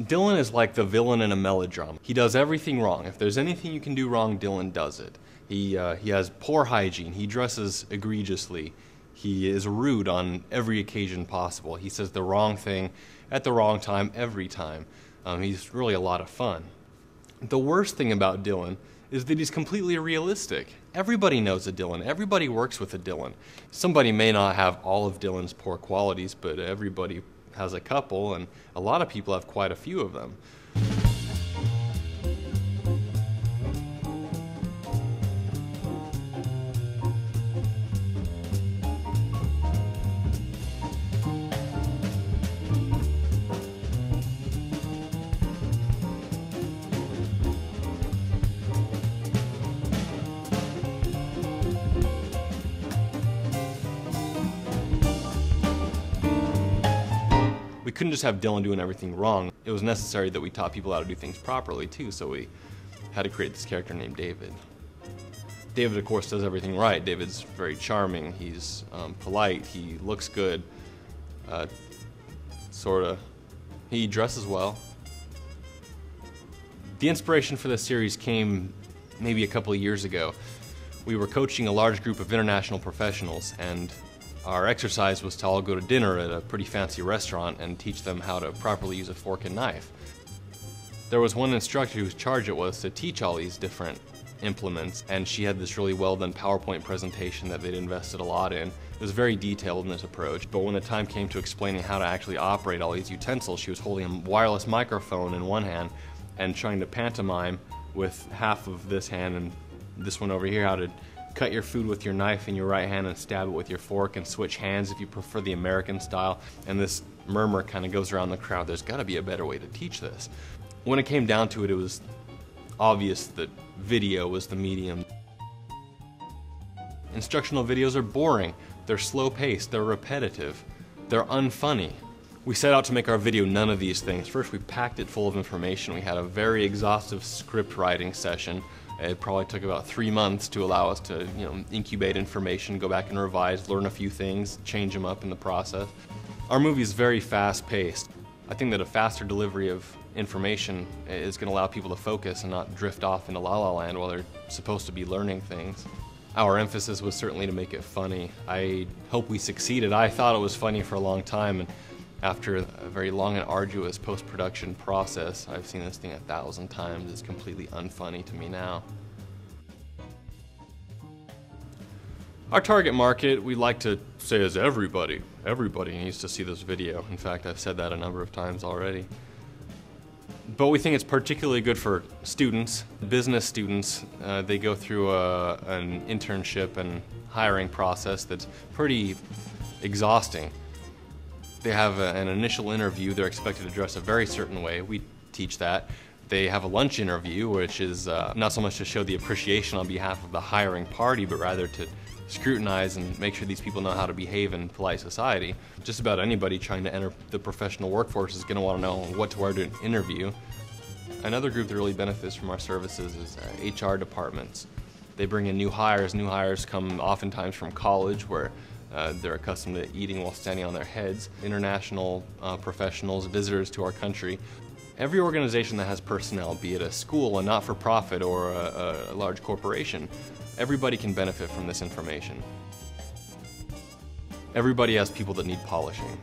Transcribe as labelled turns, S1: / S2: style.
S1: Dillon is like the villain in a melodrama. He does everything wrong. If there's anything you can do wrong, Dillon does it. He has poor hygiene. He dresses egregiously. He is rude on every occasion possible. He says the wrong thing at the wrong time every time. He's really a lot of fun. The worst thing about Dillon is that he's completely realistic. Everybody knows a Dillon. Everybody works with a Dillon. Somebody may not have all of Dillon's poor qualities, but everybody has a couple, and a lot of people have quite a few of them. We couldn't just have Dillon doing everything wrong. It was necessary that we taught people how to do things properly too, so we had to create this character named David. David, of course, does everything right. David's very charming, he's polite, he looks good, sorta. He dresses well. The inspiration for this series came maybe a couple of years ago. We were coaching a large group of international professionals, and our exercise was to all go to dinner at a pretty fancy restaurant and teach them how to properly use a fork and knife. There was one instructor whose charge it was to teach all these different implements, and she had this really well done PowerPoint presentation that they'd invested a lot in. It was very detailed in its approach, but when the time came to explaining how to actually operate all these utensils, she was holding a wireless microphone in one hand and trying to pantomime with half of this hand and this one over here how to cut your food with your knife in your right hand and stab it with your fork, and switch hands if you prefer the American style. And this murmur kind of goes around the crowd, there's got to be a better way to teach this. When it came down to it, it was obvious that video was the medium. Instructional videos are boring, they're slow-paced, they're repetitive, they're unfunny. We set out to make our video none of these things. First, we packed it full of information. We had a very exhaustive script writing session. It probably took about 3 months to allow us to, incubate information, go back and revise, learn a few things, change them up in the process. Our movie is very fast-paced. I think that a faster delivery of information is going to allow people to focus and not drift off into la la land while they're supposed to be learning things. Our emphasis was certainly to make it funny. I hope we succeeded. I thought it was funny for a long time, and after a very long and arduous post-production process, I've seen this thing 1,000 times. It's completely unfunny to me now. Our target market, we like to say, is everybody. Everybody needs to see this video. In fact, I've said that a number of times already. But we think it's particularly good for students, business students. They go through an internship and hiring process that's pretty exhausting. They have an initial interview. They're expected to dress a very certain way. We teach that. They have a lunch interview, which is not so much to show the appreciation on behalf of the hiring party, but rather to scrutinize and make sure these people know how to behave in polite society. Just about anybody trying to enter the professional workforce is going to want to know what to wear to an interview. Another group that really benefits from our services is HR departments. They bring in new hires. New hires come oftentimes from college, where they're accustomed to eating while standing on their heads. International professionals, visitors to our country. Every organization that has personnel, be it a school, a not-for-profit, or a large corporation, everybody can benefit from this information. Everybody has people that need polishing.